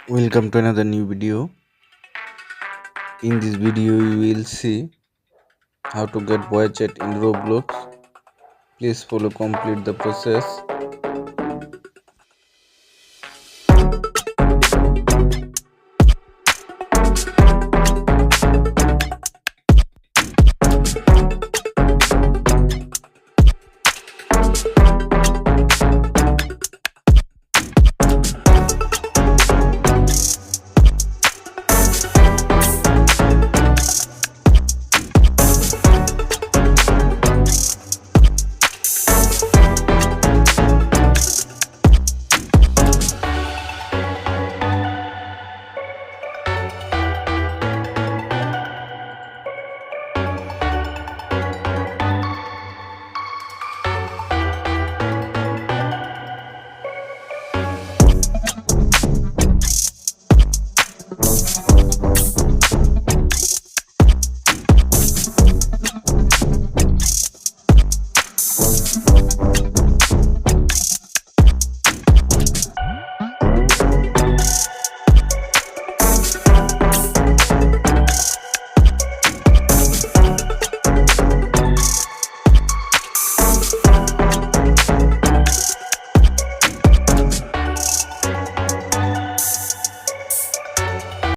Welcome to another new video. In this video you will see how to get voice chat in Roblox. Please follow complete the process.